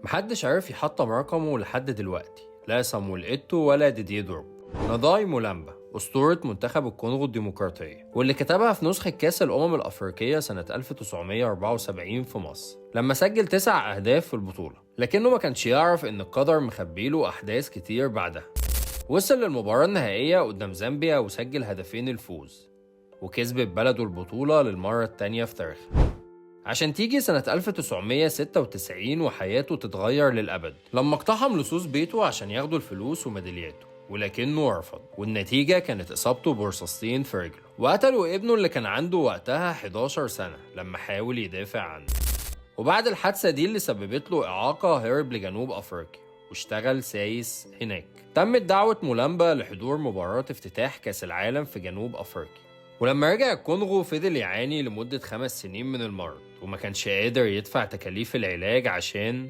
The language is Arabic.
محدش عارف يحطم رقمه لحد دلوقتي، لا صامويل إيتو ولا ديديه دروب. نضاي مولامبا أسطورة منتخب الكونغو الديمقراطية، واللي كتبها في نسخة كأس الأمم الأفريقية سنة 1974 في مصر لما سجل 9 أهداف في البطولة، لكنه ما كانش يعرف إن القدر مخبيله أحداث كتير بعدها. وصل للمباراة النهائية قدام زامبيا وسجل هدفين الفوز، وكسبت بلده البطولة للمرة التانية في تاريخها، عشان تيجي سنة 1996 وحياته تتغير للأبد لما اقتحم لصوص بيته عشان ياخدوا الفلوس وميدالياته، ولكنه رفض، والنتيجة كانت إصابته برصاصتين في رجله، وقتلوا ابنه اللي كان عنده وقتها 11 سنة لما حاول يدافع عنه. وبعد الحادثة دي اللي سببت له إعاقة هرب لجنوب أفريقيا واشتغل سايس هناك. تمت دعوة مولامبا لحضور مباراة افتتاح كأس العالم في جنوب أفريقيا، ولما رجع الكونغو فضل يعاني لمدة 5 سنين من المرض، وما كانش قادر يدفع تكاليف العلاج عشان